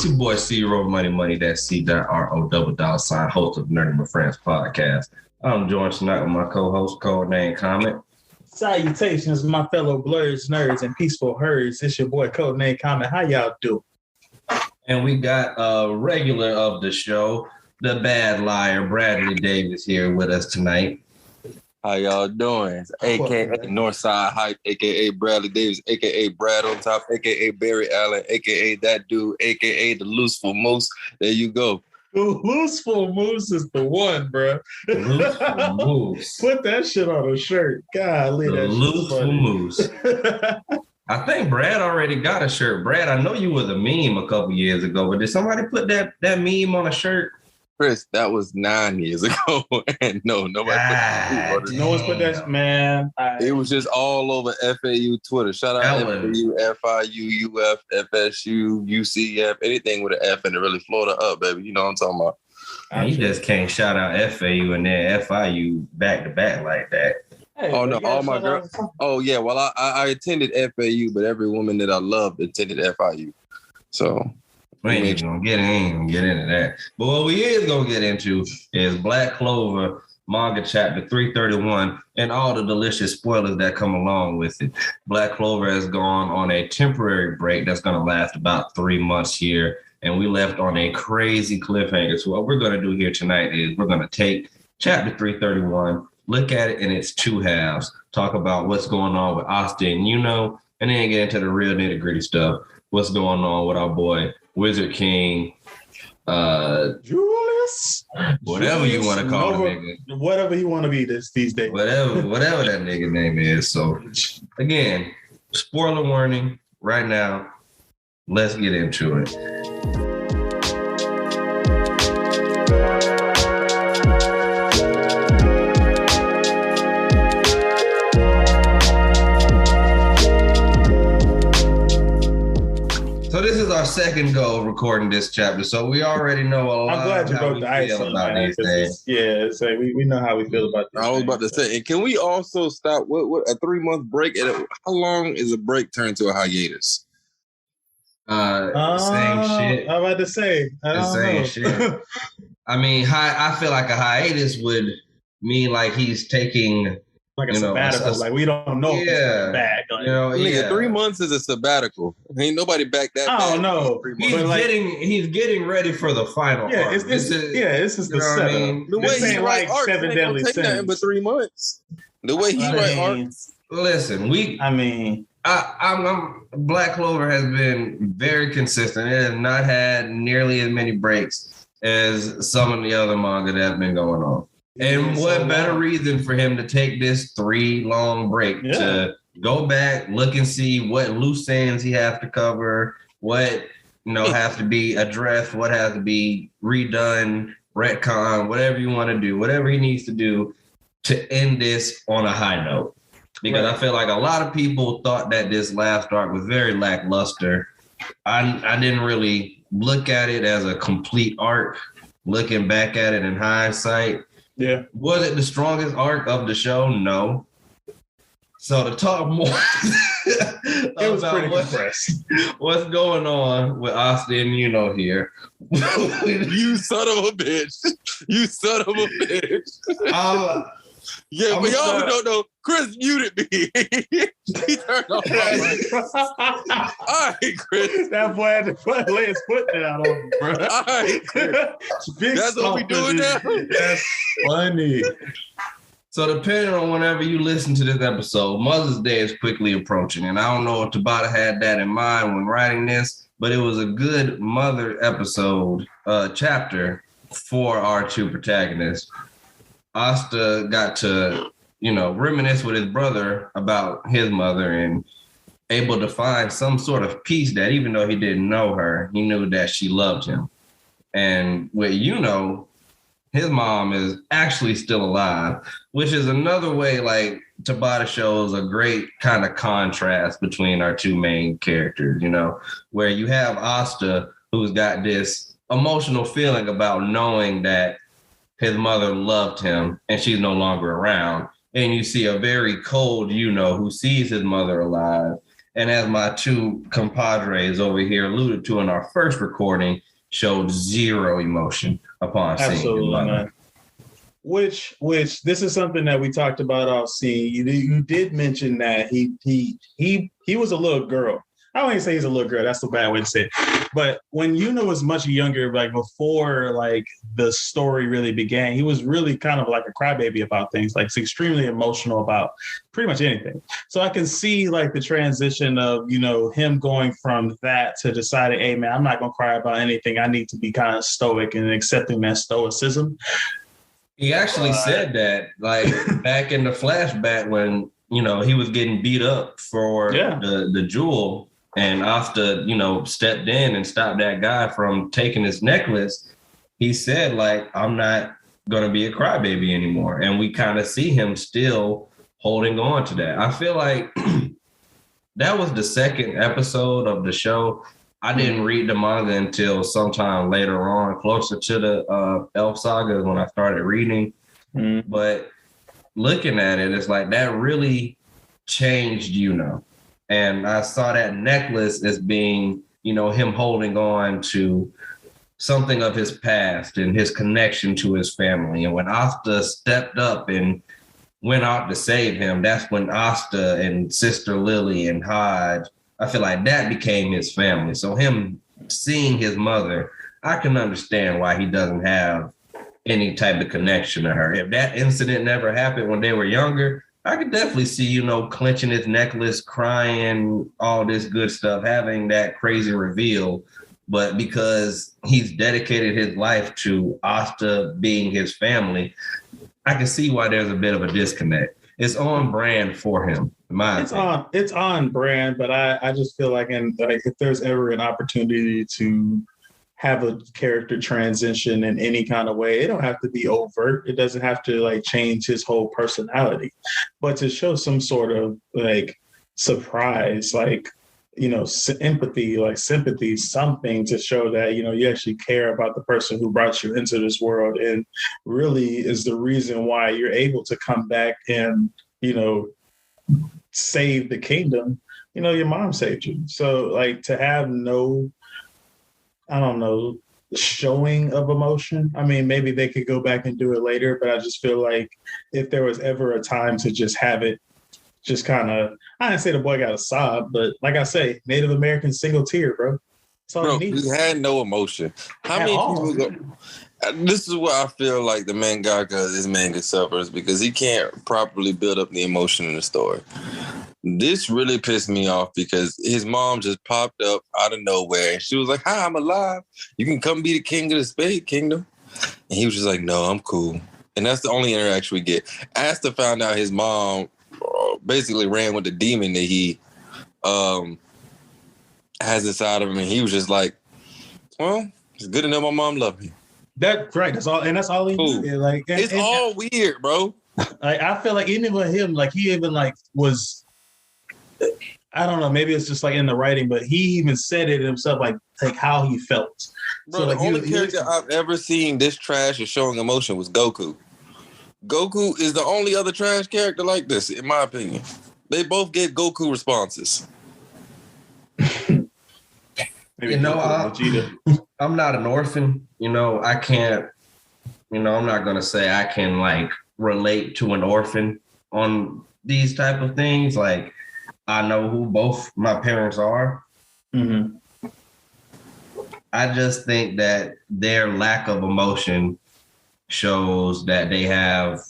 It's your boy C-Row Money, that's C.R.O$, host of Nerding with Friends podcast. I'm joined tonight with my co-host, Codename Comment. Salutations, my fellow blurs, nerds, and peaceful herds. It's your boy Codename Comment. How y'all do? And we got a regular of the show, the bad liar, Bradley Davis, here with us tonight. How y'all doing? AKA Northside Hype, AKA Bradley Davis, AKA Brad on top, AKA Barry Allen, AKA that dude, AKA the Looseful Moose. There you go. The Looseful Moose is the one, bro. Looseful Moose. Put that shit on a shirt. Golly, the that Looseful Moose. I think Brad already got a shirt. Brad, I know you was a meme a couple years ago, but did somebody put that meme on a shirt? Chris, that was 9 years ago. And no, nobody put that. No one's put that, man. It was just all over FAU Twitter. Shout out FAU, FIU, UF, FSU, UCF, anything with an F and it really Florida up, baby. You know what I'm talking about. Man, you just can't shout out FAU and then FIU back to back like that. Hey, oh no, all my girls. Oh yeah, well I attended FAU, but every woman that I loved attended FIU. So we ain't even gonna get into that. But what we is gonna get into is Black Clover manga chapter 331 and all the delicious spoilers that come along with it. Black Clover has gone on a temporary break that's gonna last about 3 months here, and we left on a crazy cliffhanger. So what we're gonna do here tonight is we're gonna take chapter 331, look at it in its two halves, talk about what's going on with Asta and Yuno, and then get into the real nitty-gritty stuff. What's going on with our boy Wizard King, Julius, whatever you want to call him, nigga. Whatever he want to be these days. Whatever that nigga name is. So again, spoiler warning right now. Let's get into it. So this is our second go of recording this chapter, so we already know a lot. I'm glad you broke the ice about these things. Yeah, so we know how we feel about this. I was about to say, and can we also stop? What a 3 month break? How long is a break turned to a hiatus? Same shit. I'm about to say, same shit. I mean, I feel like a hiatus would mean like he's taking. Like a sabbatical, like we don't know if it's back. Like, nigga, 3 months is a sabbatical. Ain't nobody back that. I don't know. He's getting ready for the final. Yeah, arc. This is the setup. I mean? The way he write art, it ain't gonna take nothing but 3 months. The way he write art. Listen, I'm Black Clover has been very consistent. It has not had nearly as many breaks as some of the other manga that have been going on. And what better reason for him to take this 3 long break to go back, look and see what loose ends he has to cover, what has to be addressed, what has to be redone, retcon, whatever you want to do, whatever he needs to do to end this on a high note. Because I feel like a lot of people thought that this last arc was very lackluster. I didn't really look at it as a complete arc. Looking back at it in hindsight, yeah. Was it the strongest arc of the show? No. So to talk more about what's going on with Asta and Yuno here. You son of a bitch. You son of a bitch. Yeah, but y'all don't know. Chris muted me. He turned off my mic. All right, Chris. That boy had to lay his foot down on me, bro. All right, that's what we doing now? That's funny. So depending on whenever you listen to this episode, Mother's Day is quickly approaching. And I don't know if Tabata had that in mind when writing this, but it was a good mother episode, chapter for our two protagonists. Asta got to, reminisce with his brother about his mother and able to find some sort of peace that even though he didn't know her, he knew that she loved him. And with Yuno, his mom is actually still alive, which is another way, like, Tabata shows a great kind of contrast between our two main characters, where you have Asta, who's got this emotional feeling about knowing that his mother loved him and she's no longer around. And you see a very cold Yuno who sees his mother alive And as my two compadres over here alluded to in our first recording, showed zero emotion upon seeing his mother. Man. Which this is something that we talked about off scene. You did mention that he was a little girl. I don't even say he's a little girl. That's the bad way to say it. But when Yuna was much younger, like before like the story really began, he was really kind of like a crybaby about things, like extremely emotional about pretty much anything. So I can see like the transition of, you know, him going from that to deciding, hey man, I'm not gonna cry about anything. I need to be kind of stoic and accepting that stoicism. He actually said that like back in the flashback when, you know, he was getting beat up for the jewel. And Asta, you know, stepped in and stopped that guy from taking his necklace. He said, like, I'm not going to be a crybaby anymore. And we kind of see him still holding on to that. I feel like that was the second episode of the show. I didn't read the manga until sometime later on, closer to the Elf Saga when I started reading. Mm-hmm. But looking at it, it's like that really changed, you know. And I saw that necklace as being, you know, him holding on to something of his past and his connection to his family. And when Asta stepped up and went out to save him, that's when Asta and Sister Lily and Hodge, I feel like that became his family. So him seeing his mother, I can understand why he doesn't have any type of connection to her. If that incident never happened when they were younger, I could definitely see, you know, clenching his necklace, crying, all this good stuff, having that crazy reveal. But because he's dedicated his life to Asta being his family, I can see why there's a bit of a disconnect. It's on brand for him. It's on brand, but I just feel like if there's ever an opportunity to have a character transition in any kind of way, it don't have to be overt. It doesn't have to like change his whole personality, but to show some sort of like surprise, like, you know, empathy, like sympathy, something to show that, you know, you actually care about the person who brought you into this world and really is the reason why you're able to come back and, you know, save the kingdom. You know, your mom saved you. So like to have no, I don't know, showing of emotion. I mean, maybe they could go back and do it later, but I just feel like if there was ever a time to just have it, just kind of, I didn't say the boy got a sob, but like I say, Native American single tear, bro. That's all he needs. He had no emotion. How many people go? This is where I feel like the mangaka, this manga suffers because he can't properly build up the emotion in the story. This really pissed me off because his mom just popped up out of nowhere and she was like, "Hi, I'm alive. You can come be the king of the Spade Kingdom." And he was just like, "No, I'm cool." And that's the only interaction we get. Asta found out his mom basically ran with the demon that he has inside of him, and he was just like, "Well, it's good to know my mom loved me." That's right. That's all, and that's all he did. Like, it's all weird, bro. Like, I feel like even with him, like he even like was. I don't know. Maybe it's just like in the writing, but he even said it himself, like how he felt. Bro, so, the only character I've ever seen this trash or showing emotion was Goku. Goku is the only other trash character like this, in my opinion. They both get Goku responses. You know, I'm not an orphan. You know, I can't, you know, I'm not going to say I can like relate to an orphan on these type of things. Like, I know who both my parents are. Mm-hmm. I just think that their lack of emotion shows that they have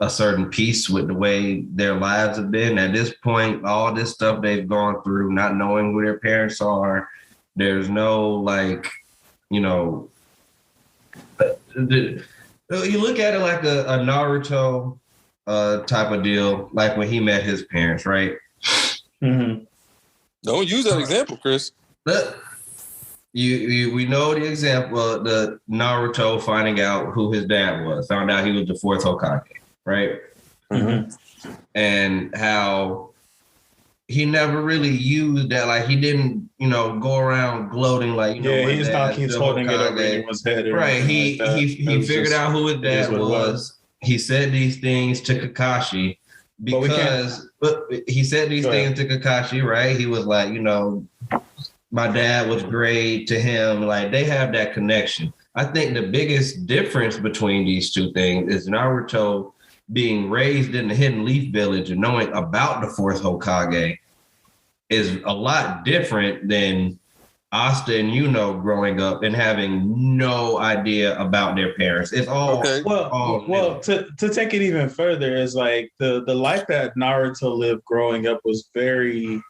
a certain peace with the way their lives have been. At this point, all this stuff they've gone through, not knowing who their parents are, there's no like, you know, you look at it like a Naruto type of deal, like when he met his parents, right? Mm-hmm. Don't use that example, Chris. We know the example, the Naruto finding out who his dad was, found out he was the fourth Hokage, right? Mm-hmm. And how he never really used that, like he didn't, you know, go around gloating like, you know, he's not keeps holding it over anyone's head. Right. He figured out who his dad was. He said these things to Kakashi, because he said these things to Kakashi, right? He was like, my dad was great to him. Like, they have that connection. I think the biggest difference between these two things is Naruto being raised in the Hidden Leaf Village and knowing about the fourth Hokage is a lot different than Asta and Yuno growing up and having no idea about their parents. It's all okay. Well, to take it even further, is like the life that Naruto lived growing up was very,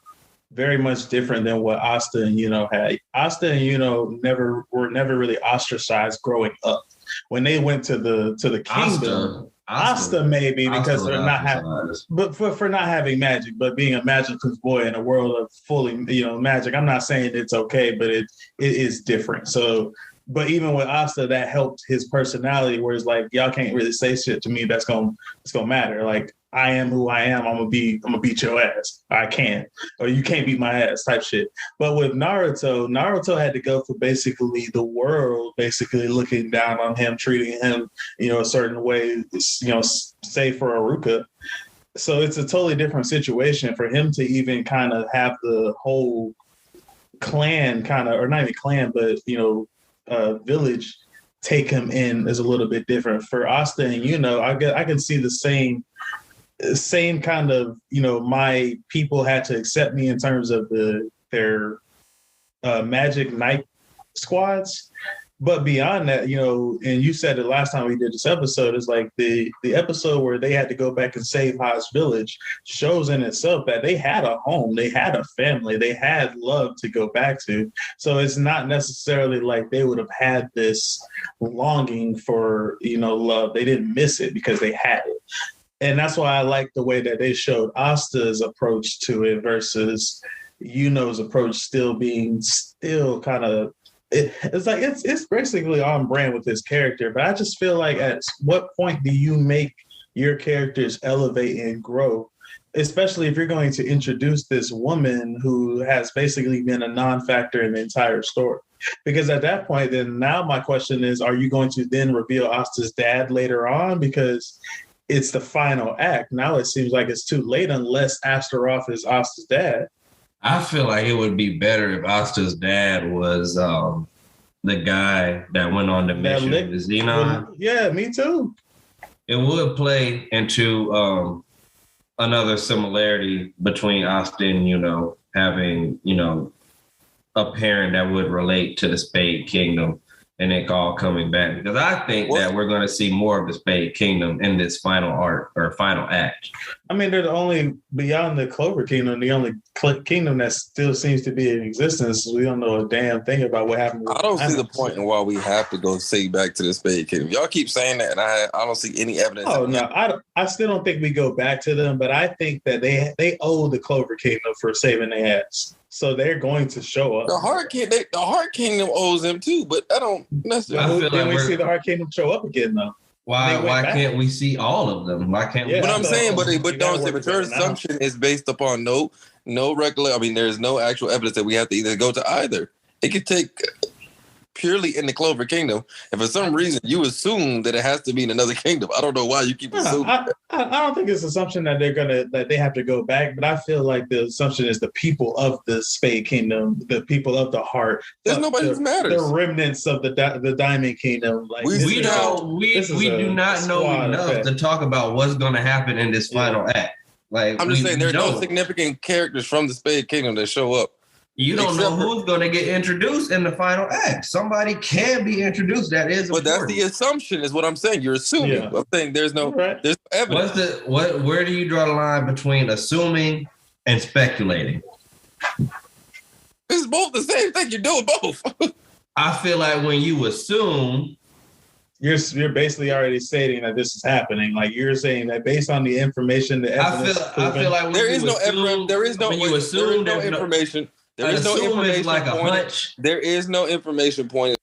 very much different than what Asta and Yuno had. Asta and Yuno were never really ostracized growing up. When they went to the kingdom, Asta maybe because they're not having, but for not having magic, but being a magical's boy in a world of fully magic. I'm not saying it's okay, but it is different. So, but even with Asta, that helped his personality, where it's like, y'all can't really say shit to me that's gonna matter. Like, I am who I am. I'm gonna beat your ass. I can, or you can't beat my ass type shit. But with Naruto had to go for basically the world, basically looking down on him, treating him, a certain way, save for Iruka. So it's a totally different situation for him to even kind of have the whole clan or not even clan, but village take him in is a little bit different. For Asta and I can see the same kind of, my people had to accept me in terms of their magic night squads. But beyond that, and you said it last time we did this episode, is like the episode where they had to go back and save Ha's village shows in itself that they had a home, they had a family, they had love to go back to. So it's not necessarily like they would have had this longing for, love. They didn't miss it because they had it. And that's why I like the way that they showed Asta's approach to it versus Yuno's approach still kind of, it's like it's basically on brand with his character. But I just feel like, at what point do you make your characters elevate and grow, especially if you're going to introduce this woman who has basically been a non-factor in the entire story? Because at that point, then now my question is, are you going to then reveal Asta's dad later on? Because it's the final act. Now it seems like it's too late unless Astaroth is Asta's dad. I feel like it would be better if Asta's dad was the guy that went on the mission with Xenon. Yeah, me too. It would play into another similarity between Asta and having, a parent that would relate to the Spade Kingdom and it all coming back. Because I think that we're going to see more of the Spade Kingdom in this final arc or final act. I mean, they're the only, beyond the Clover Kingdom, the only kingdom that still seems to be in existence. We don't know a damn thing about what happened. I don't see the point in why we have to go see back to the Spade Kingdom. Y'all keep saying that, and I don't see any evidence. Oh, no, I still don't think we go back to them, but I think that they owe the Clover Kingdom for saving their ass. So they're going to show up. The Heart Kingdom owes them too, but I don't necessarily. Then we see the Heart Kingdom show up again, though. Why can't we see all of them? Why can't we? But I'm saying, but your assumption is based upon no regular. I mean, there's no actual evidence that we have to either go to either. It could take purely in the Clover Kingdom, and for some reason you assume that it has to be in another kingdom. I don't know why you keep assuming. I don't think it's assumption that that they have to go back, but I feel like the assumption is the people of the Spade Kingdom, the people of the Heart. There's nobody who matters. The remnants of the Diamond Kingdom. Like we do not know enough to talk about what's going to happen in this final act. Like, I'm just saying, there are no significant characters from the Spade Kingdom that show up. You don't know who's going to get introduced in the final act. Somebody can be introduced. That is important. But that's the assumption, is what I'm saying. You're assuming. Yeah. I'm saying there's no evidence. Where do you draw the line between assuming and speculating? It's both the same thing. You're doing both. I feel like when you assume, you're basically already stating that this is happening. Like, you're saying that based on the information, the evidence. I feel like there is no information. There is no information. There is no information. Like a hunch. There is no information pointed.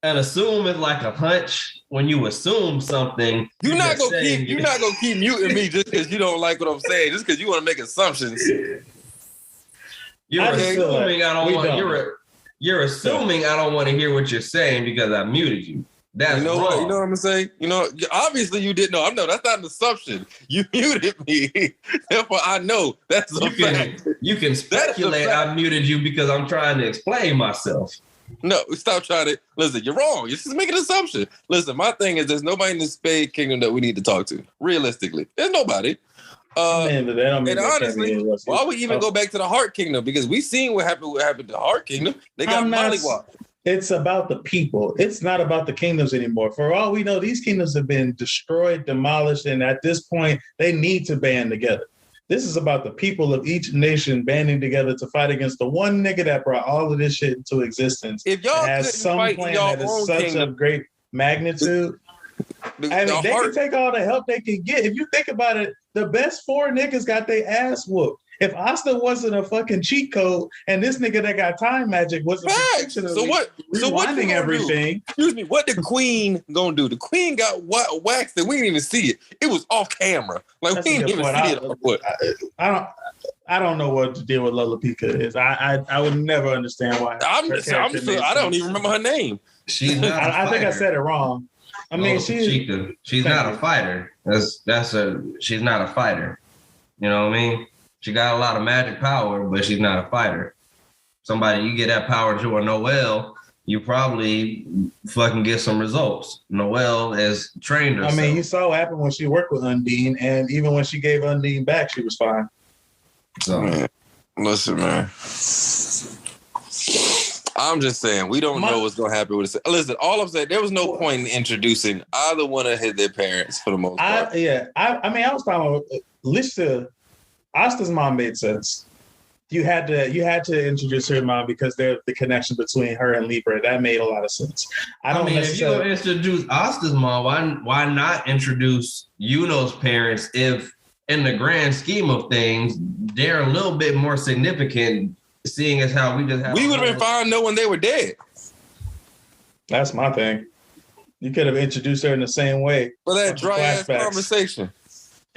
And assume is like a hunch. When you assume something, you're not gonna keep muting me just because you don't like what I'm saying. Just because you want to make assumptions. You're assuming I don't want to hear what you're saying because I muted you. That's you know wrong. what? You know what I'm saying? You know, obviously you didn't know. I know that's not an assumption. You muted me, therefore I know that's a fact. You can speculate. I muted you because I'm trying to explain myself. No, stop trying to listen. You're wrong. You're just making an assumption. Listen, my thing is, there's nobody in the Spade Kingdom that we need to talk to. Realistically, there's nobody. And honestly, why would we even go back to the Heart Kingdom? Because we seen what happened to Heart Kingdom. They got mollywopped. It's about the people. It's not about the kingdoms anymore. For all we know, these kingdoms have been destroyed, demolished, and at this point, they need to band together. This is about the people of each nation banding together to fight against the one nigga that brought all of this shit into existence. If y'all has some plan that is such kingdom, a great magnitude, I mean, they can take all the help they can get. If you think about it, the best 4 niggas got their ass whooped. If Asta wasn't a fucking cheat code and this nigga that got time magic was a rewinding everything. Excuse me, what the queen gonna do? The queen got waxed and we didn't even see it. It was off camera. Like we didn't even see it. I don't know what the deal with Lola Pika is. I would never understand why. I don't even remember her name. She's not. I think I said it wrong. I mean, she's not a fighter. She's not a fighter. You know what I mean? She got a lot of magic power, but she's not a fighter. Somebody, you get that power to a Noelle, you probably fucking get some results. Noelle has trained herself. I mean, you saw what happened when she worked with Undine, and even when she gave Undine back, she was fine. So, man, listen, man. I'm just saying, we don't know what's going to happen with this. Listen, all I'm saying, there was no point in introducing either one of their parents for the most part. I mean, I was talking about Lisa. Asta's mom made sense. You had to introduce her mom because there's the connection between her and Libra. That made a lot of sense. If you're gonna introduce Asta's mom, why not introduce Yuno's parents if in the grand scheme of things, they're a little bit more significant, seeing as how we just have we would have been fine knowing they were dead. That's my thing. You could have introduced her in the same way. For that dry ass conversation.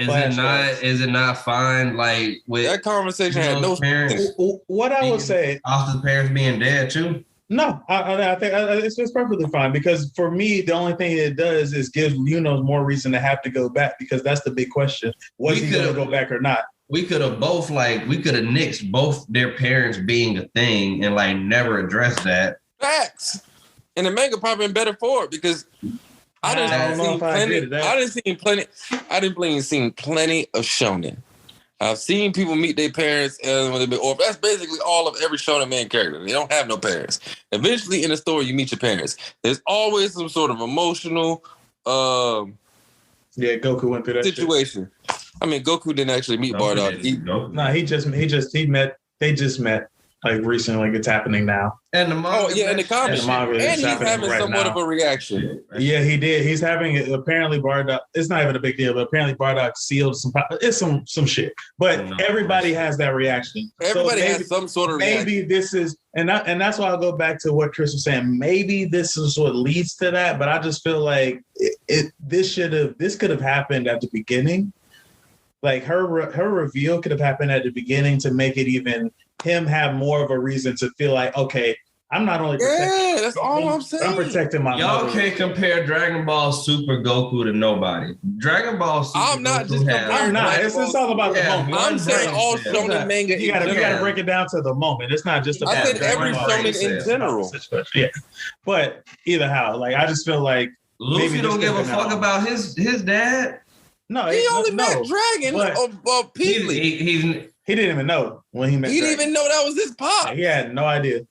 Is it not fine? Like with that conversation had no parents. What I would say, Asta's parents being dead too. No, I think it's perfectly fine because for me, the only thing it does is give more reason to have to go back because that's the big question: was he going to go back or not? We could have nixed both their parents being a thing and never addressed that. Facts, and the manga probably been better for it because. I didn't see plenty of shonen. I've seen people meet their parents when they've been orphaned. That's basically all of every shonen man character. They don't have no parents. Eventually, in the story, you meet your parents. There's always some sort of emotional Goku went through that situation. I mean, Goku didn't actually meet Bardock. They just met. Recently, it's happening now. And the manga, in the comics, and he's having somewhat of a reaction. Yeah, he did. He's having it. Apparently, Bardock. It's not even a big deal, but apparently, Bardock sealed some. It's some shit. But everybody has that reaction. Everybody has some sort of reaction. Maybe this is, and that's why I'll go back to what Chris was saying. Maybe this is what leads to that. But I just feel like this could have happened at the beginning. Like her reveal could have happened at the beginning to make it even. Him have more of a reason to feel like, okay, I'm not only protecting. That's all I'm saying. I'm protecting my Y'all mother. can't compare Dragon Ball Super Goku to nobody. Dragon Ball Super I'm not Goku just comparing. I'm not. It's all about the moment. I'm saying all shonen manga. You gotta break it down to the moment. It's not just about. I said every shonen in general. Yeah, but either how, I just feel like Luffy don't give a fuck about his dad. No, he only met Dragon or Peely. He didn't even know when he met. He didn't even know that was his pop. He had no idea.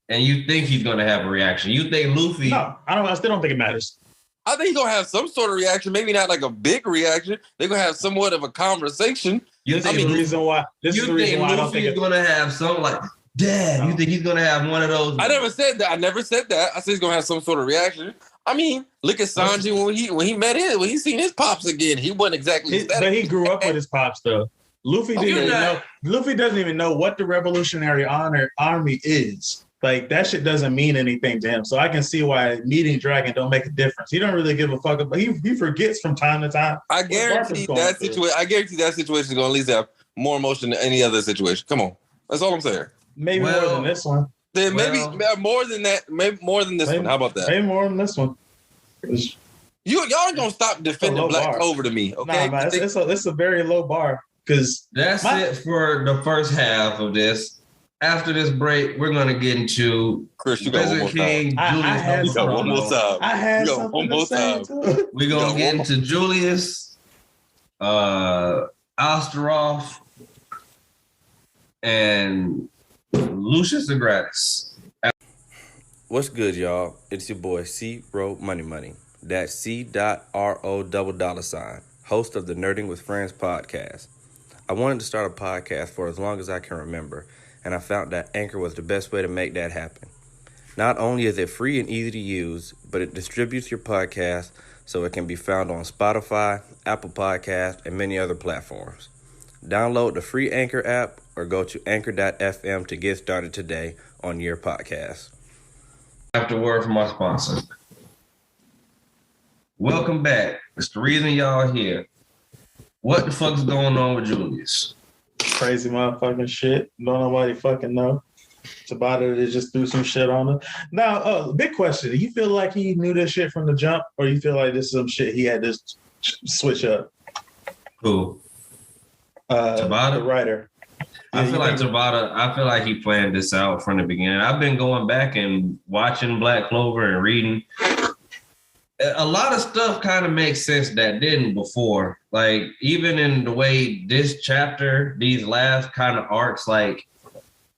And you think he's gonna have a reaction? You think Luffy? No, I still don't think it matters. I think he's gonna have some sort of reaction. Maybe not like a big reaction. They're gonna have somewhat of a conversation. This is the reason why I don't think he's gonna have some Dad. You think he's gonna have one of those? I never said that. I said he's gonna have some sort of reaction. I mean, look at Sanji when he met him, when he seen his pops again. He wasn't exactly. But he grew up with his pops though. Luffy doesn't even know what the Revolutionary Army is. That shit doesn't mean anything to him. So I can see why meeting Dragon don't make a difference. He don't really give a fuck about. He forgets from time to time. I guarantee that situation is gonna at least have more emotion than any other situation. Come on, that's all I'm saying. Maybe more than this one. Then maybe more than that. Maybe more than this one. How about that? Maybe more than this one. Y'all gonna stop defending Black Clover to me, okay? Nah, man, it's a very low bar because that's it for the first half of this. After this break, we're gonna get into Chris. You got one more King time. Julius. You got one more time. I had something to say too. We're gonna get into Julius, Osteroff, and Lucius Agratis. What's good, y'all? It's your boy C Ro Money. That's C.RO$, host of the Nerding with Friends podcast. I wanted to start a podcast for as long as I can remember, and I found that Anchor was the best way to make that happen. Not only is it free and easy to use, but it distributes your podcast so it can be found on Spotify, Apple Podcasts, and many other platforms. Download the free Anchor app or go to anchor.fm to get started today on your podcast. After word from my sponsor. Welcome back. It's the reason y'all here. What the fuck's going on with Julius? Crazy motherfucking shit. Don't nobody fucking know. Tabata just threw some shit on him. Now, big question. Do you feel like he knew this shit from the jump, or you feel like this is some shit he had to switch up? Who? Tabata? The writer. I feel like Tabata, I feel like he planned this out from the beginning. I've been going back and watching Black Clover and reading. A lot of stuff kind of makes sense that didn't before. Like, even in the way this chapter, these last kind of arcs, like,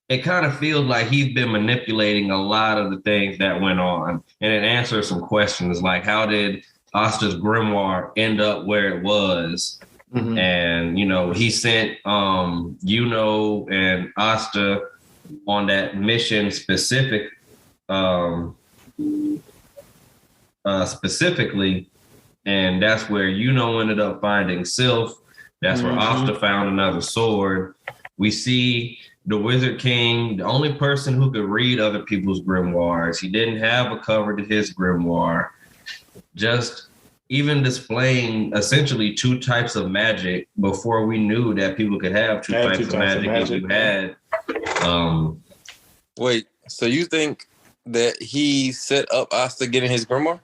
it kind of feels like he's been manipulating a lot of the things that went on. And it answers some questions like, how did Asta's grimoire end up where it was? Mm-hmm. And, you know, he sent Yuno and Asta on that mission specifically, and that's where Yuno ended up finding Sylph. That's where Asta found another sword. We see the Wizard King, the only person who could read other people's grimoires. He didn't have a cover to his grimoire. Just even displaying essentially two types of magic before we knew that people could have two types of magic if you had. Wait, so you think that he set up Asta getting his grimoire?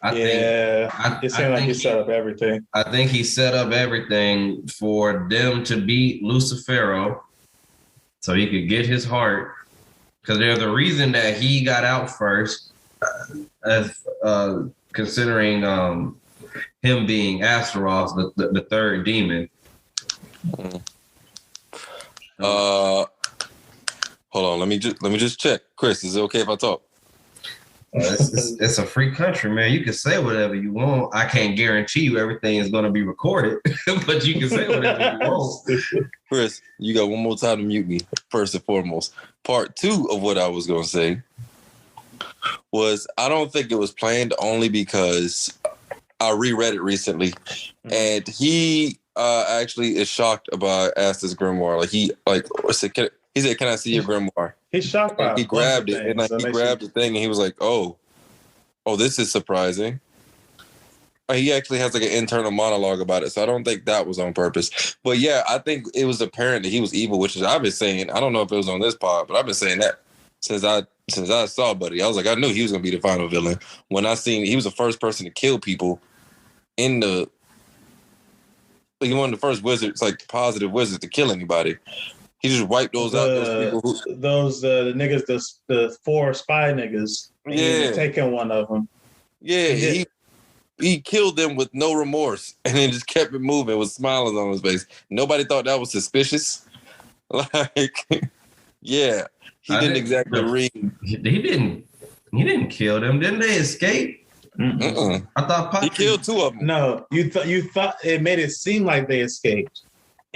It seemed like he set up everything. I think he set up everything for them to beat Lucifero so he could get his heart. Because there's a reason that he got out first, considering him being Astaroth, the third demon. Hold on, let me just check. Chris, is it okay if I talk? It's a free country, man. You can say whatever you want. I can't guarantee you everything is going to be recorded, but you can say whatever you want. Chris, you got one more time to mute me, first and foremost. Part two of what I was going to say was I don't think it was planned, only because I reread it recently, and he actually is shocked about Asta's grimoire. He said, "Can I see your grimoire?" He's shocked by it. He grabbed it, and he grabbed the thing, and he was like, "Oh, this is surprising." He actually has like an internal monologue about it, so I don't think that was on purpose. But yeah, I think it was apparent that he was evil, which is I've been saying. I don't know if it was on this pod, but I've been saying that since I saw Buddy. I was like, I knew he was gonna be the final villain. When I seen he was the first person to kill people in the. He was one of the first wizards, like positive wizards, to kill anybody. He just wiped those out. Those people the niggas, the 4 spy niggas. Yeah, taking one of them. Yeah, he killed them with no remorse, and then just kept it moving with smiles on his face. Nobody thought that was suspicious. Like, yeah, he didn't exactly read. He didn't kill them. Didn't they escape? I thought he killed 2 of them. No, you thought it made it seem like they escaped.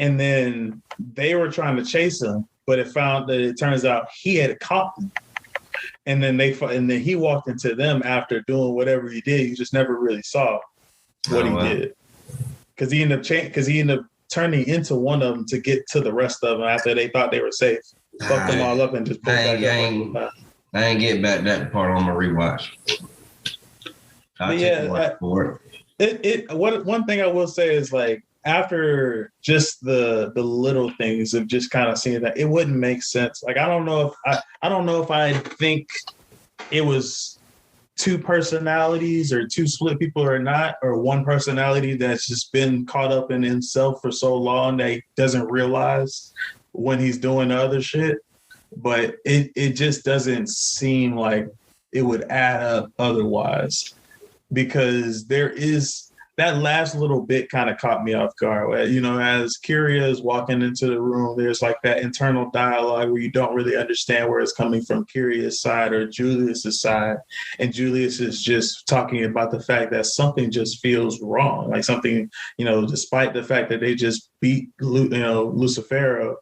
And then they were trying to chase him, but it turns out he had caught them. And then he walked into them after doing whatever he did. You just never really saw what he did, because he ended up turning into one of them to get to the rest of them after they thought they were safe. Fucked them all up and just pulled back up. I ain't get back that part on my rewatch. One thing I will say is, like, after just the little things of just kind of seeing that, it wouldn't make sense. Like, I don't know if I think it was two personalities or two split people or not, or one personality that's just been caught up in himself for so long that he doesn't realize when he's doing the other shit. But it just doesn't seem like it would add up otherwise, because there is that last little bit kind of caught me off guard. You know, as Kyria is walking into the room, there's like that internal dialogue where you don't really understand where it's coming from Kyria's side or Julius's side. And Julius is just talking about the fact that something just feels wrong. Like something, you know, despite the fact that they just beat, Lucifero,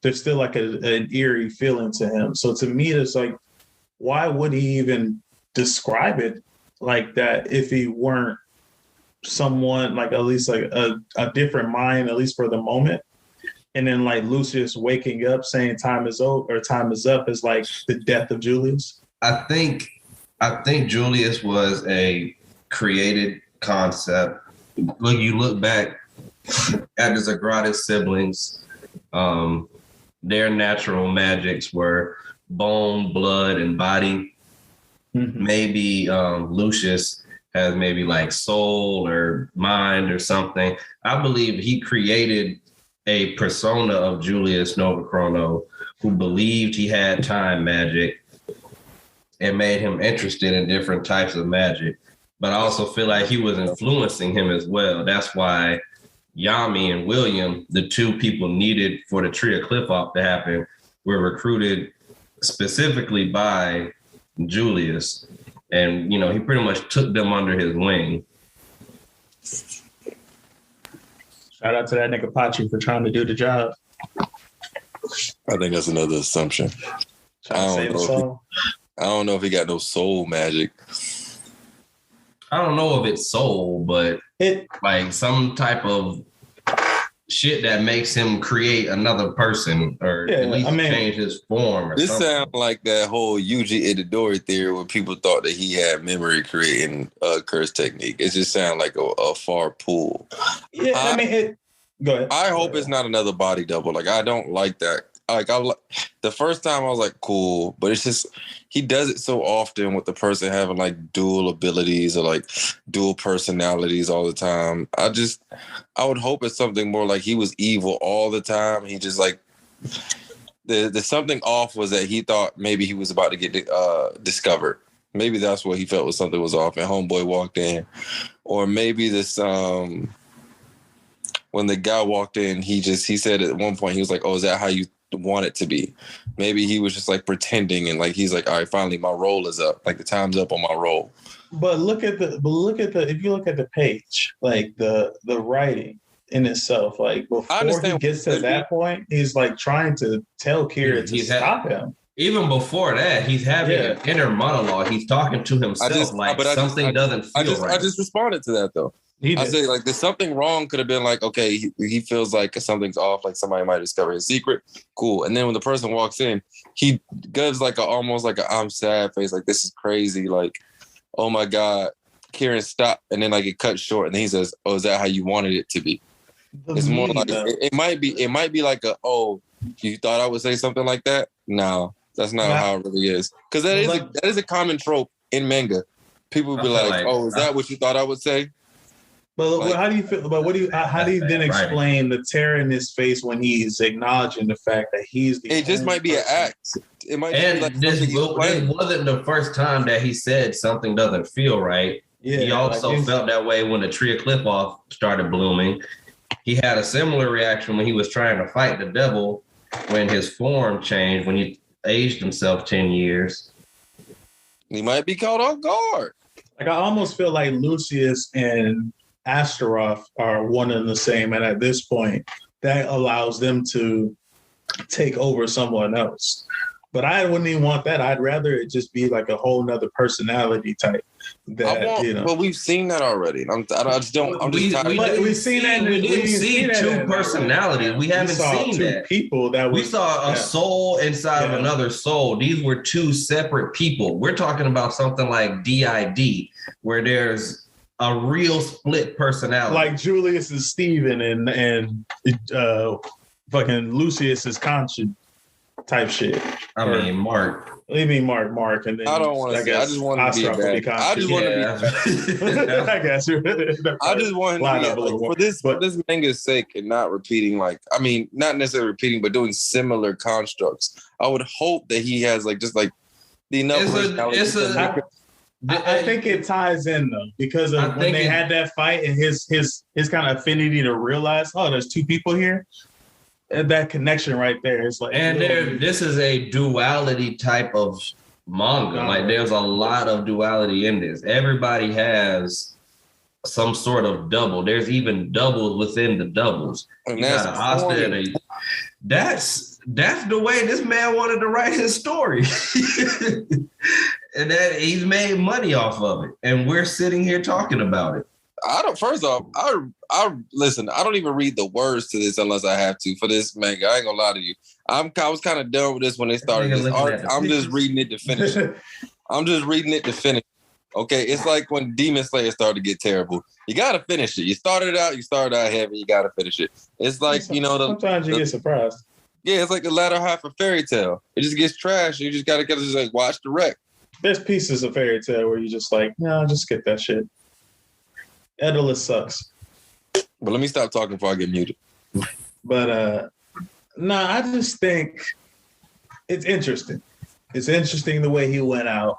there's still like an eerie feeling to him. So to me, it's like, why would he even describe it like that if he weren't someone like at least like a different mind, at least for the moment? And then like Lucius waking up saying time is over or time is up is like the death of Julius. I think Julius was a created concept. When you look back at the Zagratis siblings, their natural magics were bone, blood, and body. Mm-hmm. Maybe Lucius has maybe like soul or mind or something. I believe he created a persona of Julius Novachrono who believed he had time magic and made him interested in different types of magic. But I also feel like he was influencing him as well. That's why Yami and William, the two people needed for the Tree of Cliff-Off to happen, were recruited specifically by Julius. And, you know, he pretty much took them under his wing. Shout out to that nigga Pachi for trying to do the job. I think that's another assumption. I don't know if he got no soul magic. I don't know if it's soul, but like some type of shit that makes him create another person, or at least change his form. This sounds like that whole Yuji Itadori theory where people thought that he had memory creating curse technique. It just sounds like a far pull. Yeah, go ahead. I hope it's not another body double. Like, I don't like that. Like, the first time I was like, cool, but it's just he does it so often with the person having like dual abilities or like dual personalities all the time. I would hope it's something more like he was evil all the time. He just like the something off was that he thought maybe he was about to get discovered. Maybe that's what he felt was something was off, and homeboy walked in, or maybe this when the guy walked in, he said at one point he was like, "Oh, is that how you want it to be?" Maybe he was just like pretending, and like he's like, all right, finally my roll is up, like the time's up on my roll. But look at the if you look at the page, like the writing in itself, like before he gets to that point, he's like trying to tell Kira to stop him. Even before that, he's having an inner monologue. He's talking to himself something doesn't feel right. I just responded to that though. I say like there's something wrong. Could have been like, okay, he feels like something's off, like somebody might discover his secret. Cool. And then when the person walks in, he gives like almost like a I'm sad face, like this is crazy, like, oh my God, Kieran, stop. And then like it cuts short, and then he says, "Oh, is that how you wanted it to be?" It's more like it might be like oh, you thought I would say something like that? No, that's not how it really is. Because that is a common trope in manga. People will be like, "Oh, is that what you thought I would say?" But like, how do you feel? But how do you then explain the terror in his face when he's acknowledging the fact that he's the? It just might be an act. It might be like this wasn't the first time that he said something doesn't feel right. Yeah, he also felt that way when the Tree of Cliff-Off started blooming. He had a similar reaction when he was trying to fight the devil, when his form changed, when he aged himself 10 years. He might be caught off guard. Like, I almost feel like Lucius and Astaroth are one and the same, and at this point that allows them to take over someone else. But I wouldn't even want that. I'd rather it just be like a whole nother personality type. Well, we've seen that already. We didn't see two personalities. We haven't seen that. People that we saw a soul inside of another soul. These were two separate people. We're talking about something like DID, where there's a real split personality. Like Julius is Steven and fucking Lucius is Conscience type shit. I mean, Mark. What do you mean Mark? And then I don't want to say. I just want to be bad. I just want to be. I guess. I just want to be like, for this manga's sake and not repeating not necessarily repeating, but doing similar constructs. I would hope that he has just the enough personality. I think it ties in though because of when they had that fight and his kind of affinity to realize, oh, there's two people here. And that connection right there is like, and this is a duality type of manga. Like there's a lot of duality in this. Everybody has some sort of double. There's even doubles within the doubles. And that's the way this man wanted to write his story. And that he's made money off of it. And we're sitting here talking about it. First off, I listen, I don't even read the words to this unless I have to for this manga. I ain't gonna lie to you. I was kind of done with this when they started this art. I'm just reading it to finish it. Okay, it's like when Demon Slayer started to get terrible. You gotta finish it. You started out heavy, you gotta finish it. It's like, sometimes you get surprised. Yeah, it's like the latter half of Fairy Tail. It just gets trash. You just gotta watch the wreck. There's pieces of Fairy Tail where you just no, just skip that shit. Edalus sucks. But let me stop talking before I get muted. But I just think it's interesting. It's interesting the way he went out.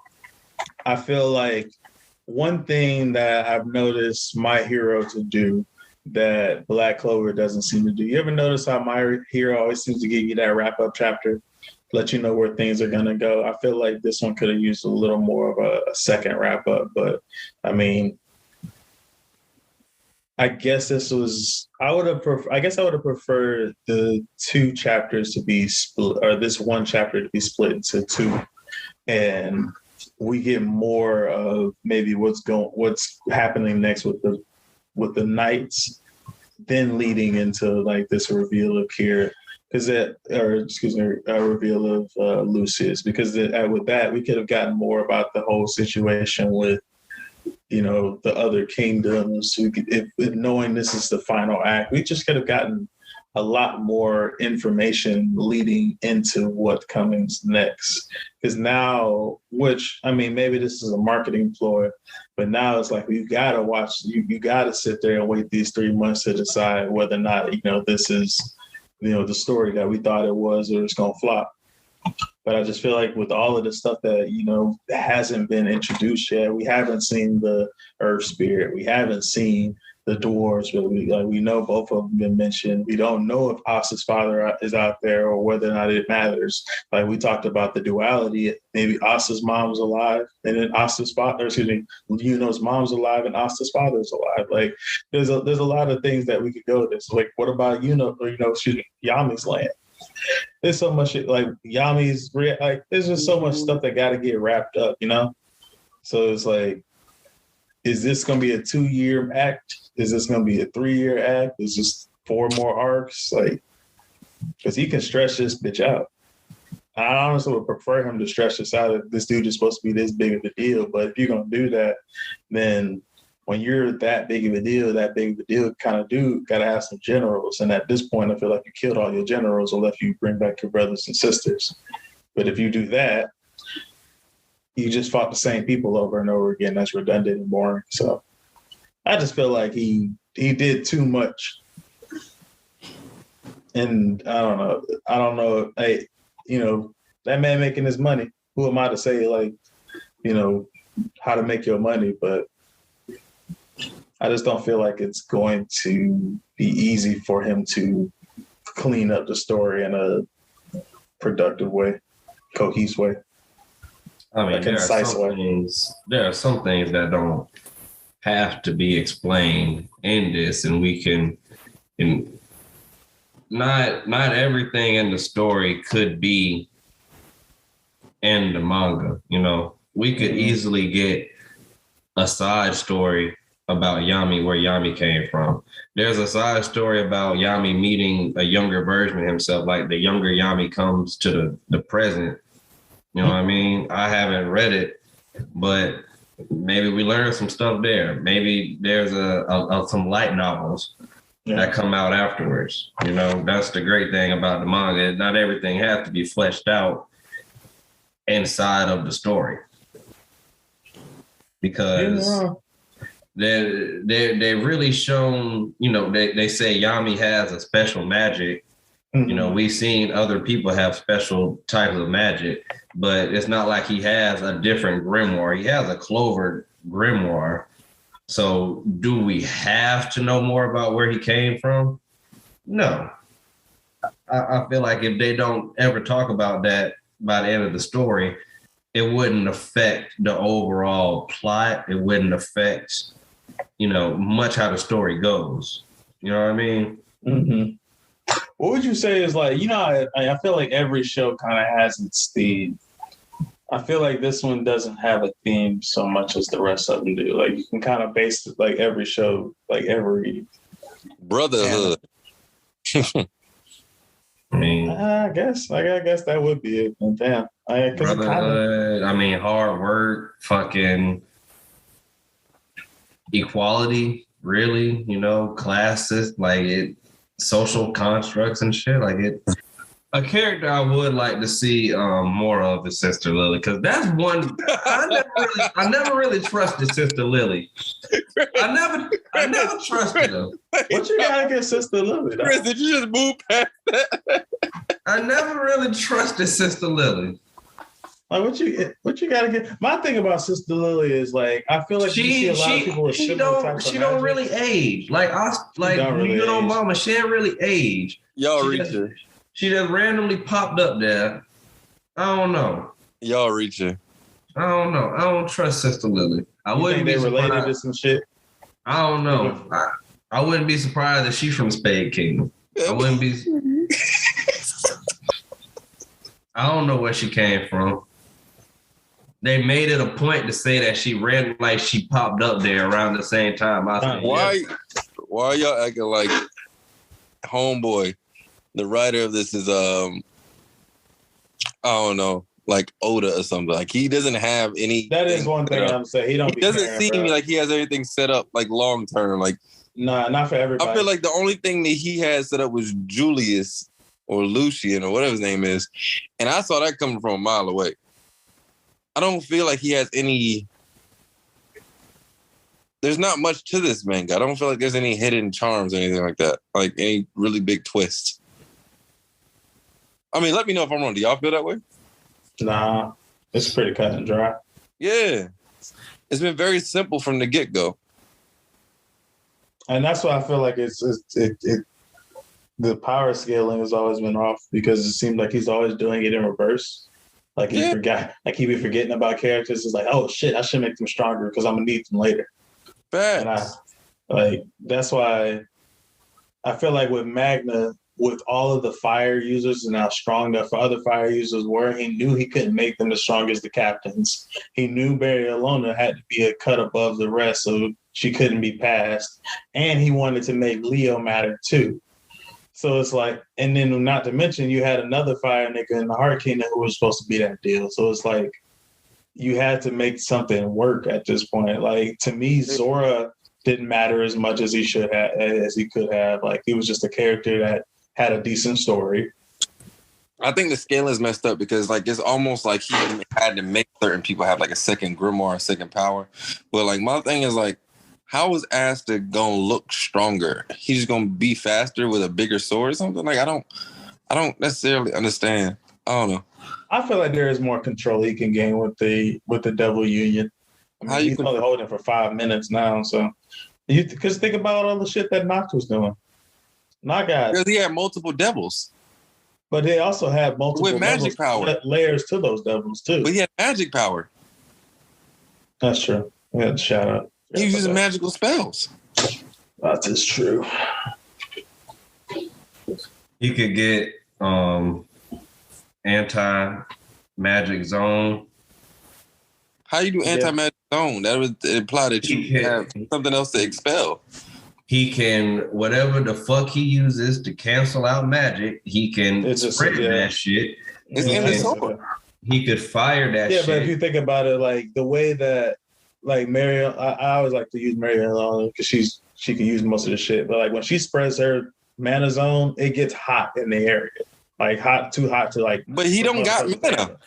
I feel like one thing that I've noticed My Hero to do that Black Clover doesn't seem to do. You ever notice how My Hero always seems to give you that wrap-up chapter, let you know where things are going to go? I feel like this one could have used a little more of a second wrap-up, but I mean, I guess I would have preferred the two chapters to be split, or this one chapter to be split into two, and we get more of maybe what's happening next with the knights, then leading into this reveal of Kira, reveal of Lucius, because with that we could have gotten more about the whole situation with the other kingdoms. If knowing this is the final act, we just could have gotten a lot more information leading into what comes next. Because now, maybe this is a marketing ploy, but now it's like you gotta watch. You gotta sit there and wait these 3 months to decide whether or not this is the story that we thought it was, or it's gonna flop. But I just feel like with all of the stuff that, hasn't been introduced yet, we haven't seen the Earth Spirit. We haven't seen the dwarves, but we know both of them been mentioned. We don't know if Asa's father is out there or whether or not it matters. Like we talked about the duality. Maybe Asa's mom's alive and then Yuno's mom's alive and Asa's father's alive. Like there's a lot of things that we could go with this. Like what about Yami's land? There's so much Yami's there's just so much stuff that got to get wrapped up, So it's like, is this going to be a 2-year act? Is this going to be a 3-year act? Is this 4 more arcs? Because he can stretch this bitch out. I honestly would prefer him to stretch this out if this dude is supposed to be this big of a deal. But if you're going to do that, then when you're that big of a deal kind of dude, got to have some generals. And at this point, I feel like you killed all your generals or left you bring back your brothers and sisters. But if you do that, you just fought the same people over and over again. That's redundant and boring. So I just feel like he did too much. And I don't know. Hey, that man making his money, who am I to say how to make your money? But I just don't feel like it's going to be easy for him to clean up the story in a productive way, cohesive way. I mean, there are some things that don't have to be explained in this, and not everything in the story could be in the manga. We could easily get a side story about Yami, where Yami came from. There's a side story about Yami meeting a younger version of himself, like the younger Yami comes to the present. You know what I mean? I haven't read it, but maybe we learn some stuff there. Maybe there's some light novels that come out afterwards. You know, that's the great thing about the manga. Not everything has to be fleshed out inside of the story, because they've really shown, you know, they say Yami has a special magic. You know, we've seen other people have special types of magic, but it's not like he has a different grimoire. He has a Clover grimoire. So do we have to know more about where he came from? No. I feel like if they don't ever talk about that by the end of the story, it wouldn't affect the overall plot. It wouldn't affect, you know, much how the story goes. You know what I mean? Mm-hmm. What would you say is like, you know, I feel like every show kind of has its theme. I feel like this one doesn't have a theme so much as the rest of them do. Like you can kind of base it, like every show, like every brotherhood. I mean, I guess that would be it. And damn, brotherhood. I mean, hard work, fucking equality. Really, you know, classes, like it, social constructs and shit. Like it. A character I would like to see more of is Sister Lily, because that's one I never really trusted Sister Lily. I never trusted her. What you got against Sister Lily? Chris, did you just move past that? I never really trusted Sister Lily. Like what you got to get? My thing about Sister Lily is like I feel like you see a lot of people with similar types of she don't really age. Like really you know, Mama, she ain't really age. Y'all reaching. She just randomly popped up there. I don't know. Y'all reaching. I don't know. I don't trust Sister Lily. I wouldn't be related to some shit. I don't know. I wouldn't be surprised if she's from Spade Kingdom. I wouldn't be. I don't know where she came from. They made it a point to say that she ran like she popped up there around the same time. I said, why y'all acting like homeboy? The writer of this is I don't know, like Oda or something. Like he doesn't have any. That is one thing I'm saying. He doesn't seem like he has anything set up like long term. Like nah, not for everybody. I feel like the only thing that he had set up was Julius or Lucian or whatever his name is, and I saw that coming from a mile away. I don't feel like he has any. There's not much to this manga. I don't feel like there's any hidden charms or anything like that. Like any really big twists. I mean, let me know if I'm wrong. Do y'all feel that way? Nah, it's pretty cut and dry. Yeah. It's been very simple from the get-go. And that's why I feel like the power scaling has always been off, because it seemed like he's always doing it in reverse. Like he forgot, like he be forgetting about characters. It's like, oh shit, I should make them stronger because I'm gonna need them later. Facts. And that's why I feel like with Magna, with all of the fire users and how strong the other fire users were, he knew he couldn't make them as strong as the captains. He knew Barry Alona had to be a cut above the rest, so she couldn't be passed. And he wanted to make Leo matter too. So it's like, and then not to mention, you had another fire nigga in the Heart Kingdom who was supposed to be that deal. So it's like, you had to make something work at this point. Like, to me, Zora didn't matter as much as he should have, as he could have. Like, he was just a character that had a decent story. I think the scale is messed up because, like, it's almost like he had to make certain people have like a second grimoire, a second power. But like, my thing is like, how is Asta gonna look stronger? He's just gonna be faster with a bigger sword or something? Like, I don't necessarily understand. I don't know. I feel like there is more control he can gain with the Devil Union. I mean, he's only holding for 5 minutes now, so because think about all the shit that Noct was doing. Because he had multiple devils. But they also had multiple with magic power layers to those devils too. But he had magic power. That's true. We had to shout out. He was using magical spells. That is true. You could get anti-magic zone. How you do anti-magic zone? That would imply that you have something else to expel. He can, whatever the fuck he uses to cancel out magic, he can spread that shit. It's in the sword. He could fire that shit. Yeah, but if you think about it, like the way that like Mariel, I always like to use Mariel because she can use most of the shit. But like when she spreads her mana zone, it gets hot in the area. Like too hot to like. But he don't got mana.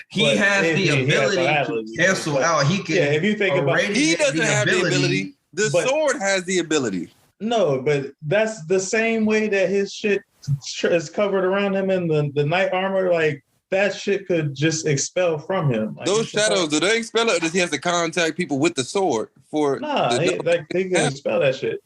He has the ability to cancel out. He can. Yeah, if you think about it, he doesn't have the ability. The sword has the ability. No, but that's the same way that his shit is covered around him in the knight armor. Like that shit could just expel from him. Like, those shadows, do they expel it, or does he have to contact people with the sword for? Nah, he can expel that shit.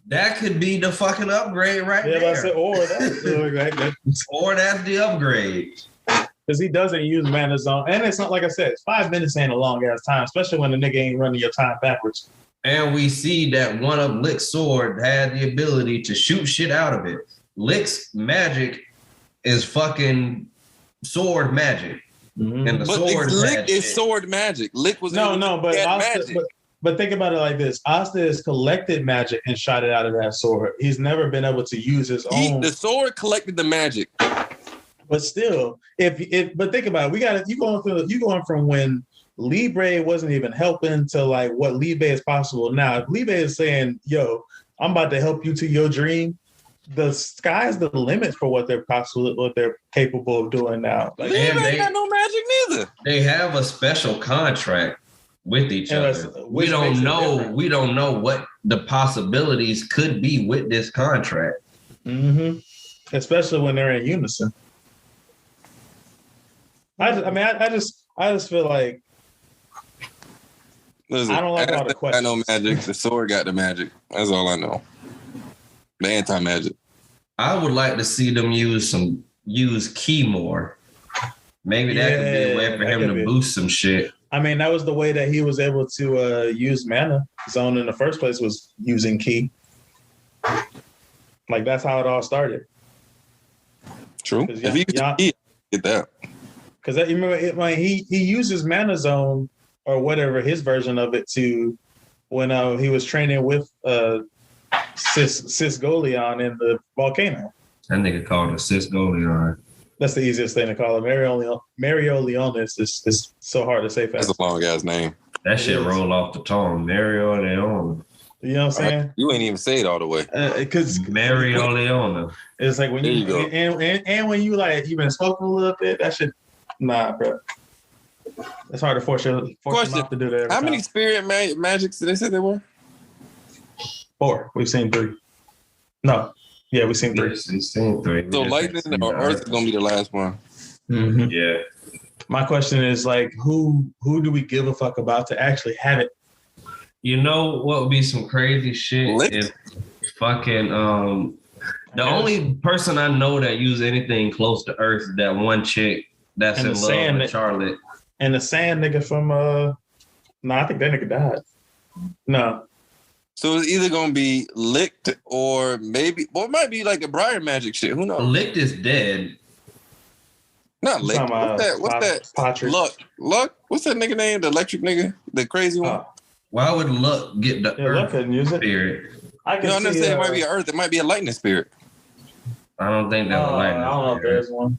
That could be the fucking upgrade right there. Yeah, I said, or that's the upgrade. Because he doesn't use mana zone. And it's not, like I said, 5 minutes ain't a long ass time, especially when the nigga ain't running your time backwards. And we see that one of Lick's sword had the ability to shoot shit out of it. Lick's magic is fucking sword magic. Mm-hmm. And the sword Lick is sword magic. Lick was but think about it like this. Asta has collected magic and shot it out of that sword. He's never been able to use his own. The sword collected the magic. But still, but think about it. You going from when Libre wasn't even helping to like what Libre is possible now. If Libre is saying, "Yo, I'm about to help you to your dream," the sky's the limit for what they're capable of doing now. Like, Libre ain't got no magic neither. They have a special contract with each other. We don't know what the possibilities could be with this contract. Mm-hmm. Especially when they're in unison. I just feel like listen, I don't like all the questions. I know magic. The sword got the magic. That's all I know. The anti-magic. I would like to see them use key more. Maybe that could be a way for him to boost some shit. I mean, that was the way that he was able to use mana zone in the first place, was using key. Like that's how it all started. True. If you get that. Because you remember, he uses mana zone or whatever his version of it to when he was training with Sis Goleon in the volcano. That nigga called it Sis Goleon. That's the easiest thing to call it. Mario Leonis is so hard to say fast. That's a long ass name. That shit roll off the tongue. Mario Leon. You know what I'm saying? You ain't even say it all the way. Because Mario Leon. It's like when you go. And when you like you've been smoking a little bit, that shit. Nah, bro. It's hard to force your mouth to do that. How many spirit magics did they say there were? 4. We've seen 3. No. Yeah, we've seen 3. We've seen 3. So lightning or earth is gonna be the last one. Mm-hmm. Yeah. My question is like, who do we give a fuck about to actually have it? You know what would be some crazy shit if fucking the only person I know that use anything close to Earth is that one chick that's in love with Charlotte. And the sand nigga from I think that nigga died. No. So it's either gonna be Licked or maybe it might be like a Briar magic shit. Who knows? Licked is dead. Not Licked. What's that? Patrick. Luck? What's that nigga name? The electric nigga? The crazy one? Why would Luck get the Earth spirit? I can see, it might be an Earth. It might be a lightning spirit. I don't think that's a lightning spirit. I don't know if there's one.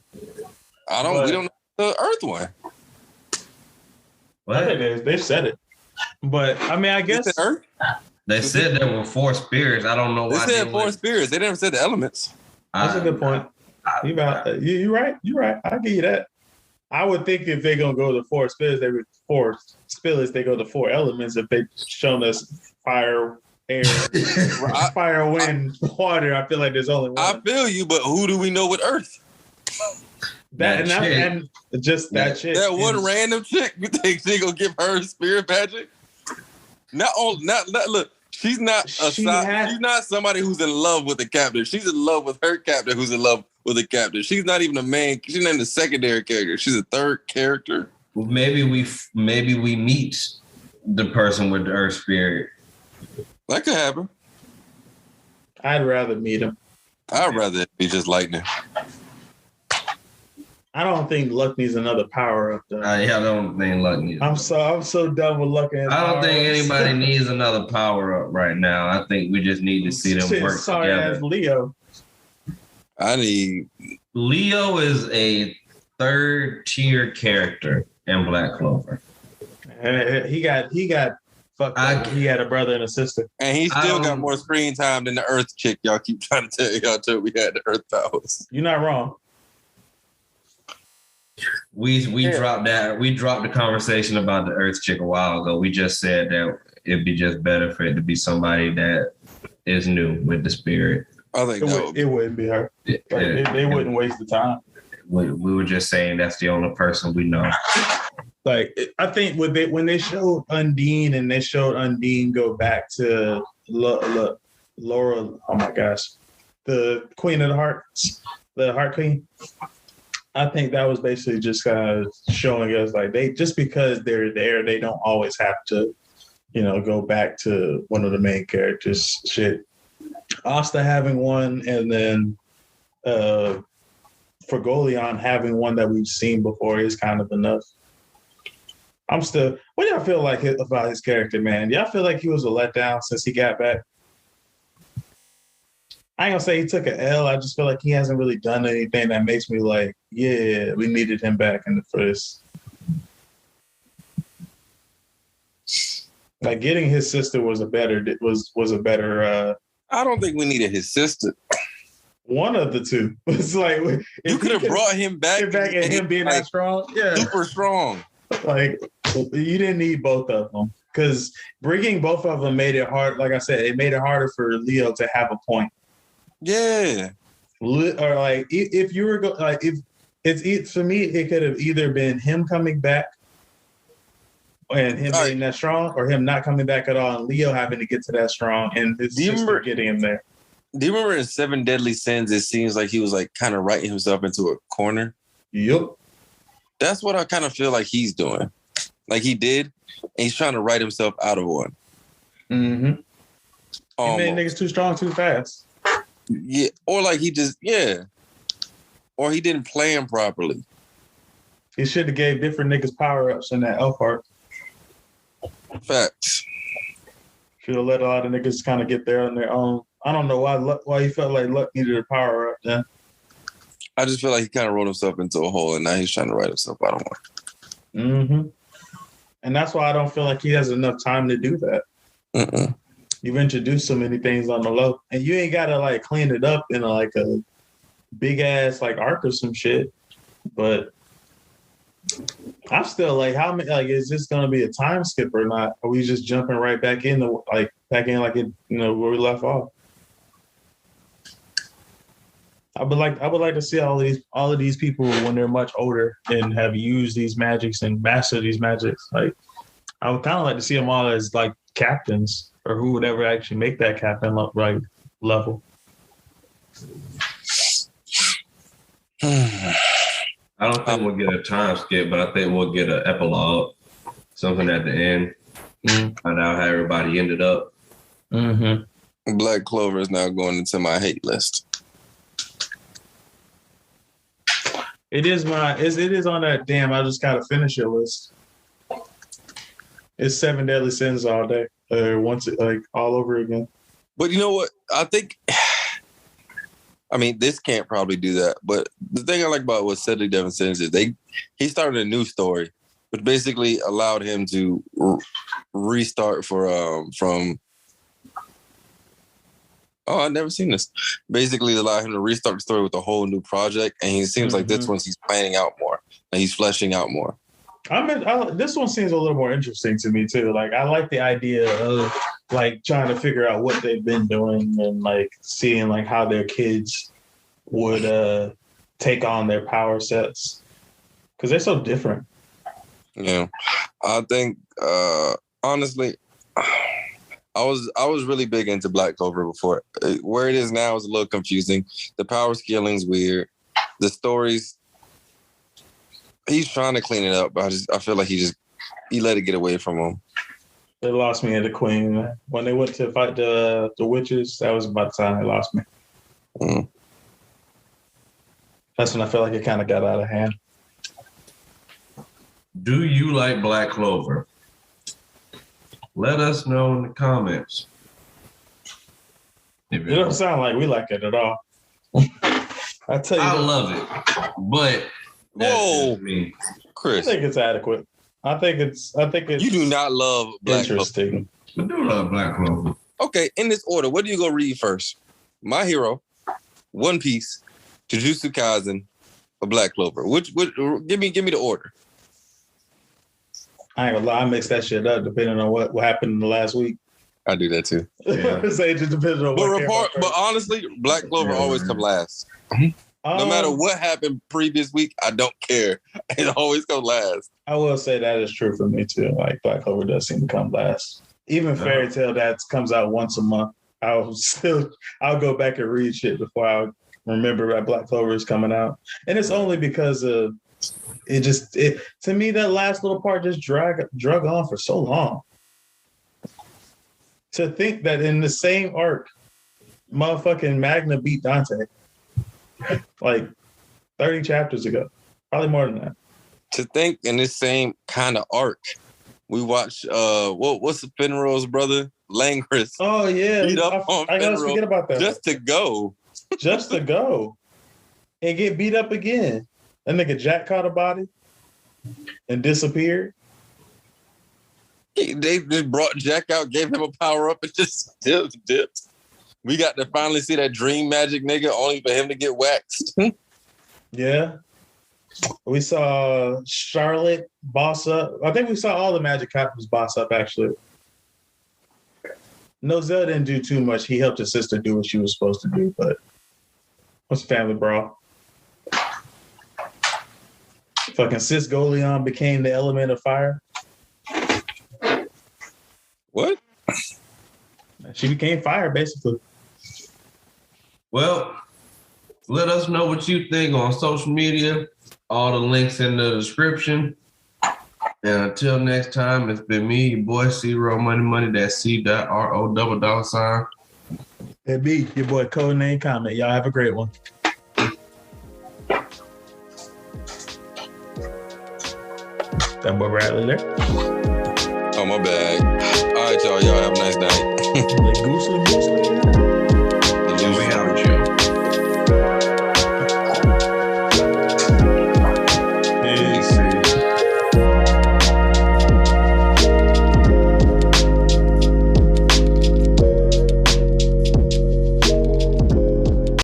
We don't know the Earth one. What? I think they said it. But I mean, I guess Earth? They said there were 4 spirits. I don't know why. They said 4 spirits. They never said the elements. That's a good point. You're right. You're right. I'll give you that. I would think if they're gonna go to 4 spirits, they go to 4 elements. If they've shown us fire, air, fire, wind, water, I feel like there's only one. I feel you, but who do we know with Earth? That chick. That one random chick. You think she gonna give her spirit magic? Look. She's not she's not somebody who's in love with the captain. She's in love with her captain, who's in love with the captain. She's not even a main. She's not even a secondary character. She's a third character. Well, maybe we meet the person with the Earth spirit. That could happen. I'd rather meet him. I'd rather it be just lightning. I don't think Luck needs another power up though. I don't think Luck needs. I'm so done with Luck. I don't think anybody needs another power up right now. I think we just need to see them work together. As Leo. Leo is a 3rd tier character in Black Clover. And he got Fuck that. He had a brother and a sister. And he still got more screen time than the Earth chick. Y'all keep trying to tell y'all too we had the Earth powers. You're not wrong. We dropped that. We dropped the conversation about the Earth chick a while ago. We just said that it'd be just better for it to be somebody that is new with the spirit. I think it wouldn't be her. They wouldn't waste the time. We were just saying that's the only person we know. Like, I think when they showed Undine and they showed Undine go back to Laura, oh my gosh, the Queen of the Hearts, the Heart Queen. I think that was basically just kind of showing us like just because they're there, they don't always have to, go back to one of the main characters. Shit, Asta having one, and then for Golion having one that we've seen before is kind of enough. What do y'all feel like about his character, man? Y'all feel like he was a letdown since he got back? I ain't gonna say he took an L. I just feel like he hasn't really done anything that makes me like, yeah, we needed him back in the first. Like getting his sister was a better. I don't think we needed his sister. One of the two. It's like you could have brought him back and him being that strong. Yeah, super strong. Like you didn't need both of them because bringing both of them made it hard. Like I said, it made it harder for Leo to have a point. Yeah. Or like if you were if it's for me, it could have either been him coming back and him being that strong, or him not coming back at all, and Leo having to get to that strong and his sister getting him there. Do you remember in Seven Deadly Sins? It seems like he was like kind of writing himself into a corner. Yep. That's what I kind of feel like he's doing. Like he did, and he's trying to write himself out of one. Mm-hmm. He made niggas too strong too fast. Yeah, or like or he didn't plan properly. He should have gave different niggas power-ups in that elf art. Facts. Should have let a lot of niggas kind of get there on their own. I don't know why he felt like Luck needed a power-up then. I just feel like he kind of wrote himself into a hole, and now he's trying to write himself out of one. Mm-hmm. And that's why I don't feel like he has enough time to do that. Mm-mm. You've introduced so many things on the low, and you ain't got to like clean it up in a big ass like arc or some shit. But I'm still like, how many? Like, is this gonna be a time skip or not? Are we just jumping right back in like it, where we left off? I would like to see all of these people when they're much older and have used these magics and mastered these magics. Like, I would kind of like to see them all as like captains, or who would ever actually make that captain level. I don't think we'll get a time skip, but I think we'll get an epilogue, something at the end. Find out how everybody ended up. Mm-hmm. Black Clover is now going into my hate list. It is on that damn. I just gotta finish it list. It's 7 Deadly Sins all day, all over again. But you know what? I think. I mean, this can't probably do that. But the thing I like about what Deadly Sins is he started a new story, which basically allowed him to restart from. Oh, I've never seen this. Basically, allow him to restart the story with a whole new project, and he seems like this one he's planning out more and he's fleshing out more. This one seems a little more interesting to me too. Like, I like the idea of like trying to figure out what they've been doing and like seeing like how their kids would take on their power sets, because they're so different. Yeah, I think honestly, I was really big into Black Clover before. Where it is now is a little confusing. The power scaling's weird. The stories, he's trying to clean it up, but I feel like he let it get away from him. They lost me at the Queen. When they went to fight the witches, that was about the time they lost me. Mm. That's when I felt like it kind of got out of hand. Do you like Black Clover? Let us know in the comments. It don't sound like we like it at all. I tell you, I love it, but whoa, me, I Chris, think it's adequate. I think it's. You do not love Black interesting. Clover. I do love Black Clover. Okay, in this order, what do you go read first? My Hero, One Piece, Jujutsu Kaisen, or Black Clover? Which give me the order. I ain't gonna lie, I mix that shit up depending on what happened in the last week. I do that too. Yeah. It just depends on but honestly, Black Clover always come last. No matter what happened previous week, I don't care. It always comes last. I will say that is true for me too. Like Black Clover does seem to come last. Even Fairy Tail that comes out once a month, I'll go back and read shit before I remember that Black Clover is coming out. And it's only because of it to me that last little part just drug on for so long. To think that in the same arc, motherfucking Magna beat Dante like 30 chapters ago, probably more than that. To think in this same kind of arc, we watched what's the Finral's brother Langris? Oh yeah, beat up on I always forget about that. Just to go, and get beat up again. That nigga Jack caught a body and disappeared. They just brought Jack out, gave him a power up, and just dipped. We got to finally see that dream magic nigga, only for him to get waxed. Yeah. We saw Charlotte boss up. I think we saw all the Magic Captains boss up, actually. Nozel didn't do too much. He helped his sister do what she was supposed to do, but what's family brawl? Fucking Sis Goleon became the element of fire. What? She became fire, basically. Well, let us know what you think on social media. All the links in the description. And until next time, it's been me, your boy, C-Row Money. That's C.RO$. And me, your boy, Codename Comment. Y'all have a great one. That boy Bradley there. Oh, my bad. All right, y'all. Y'all have a nice night. Goose.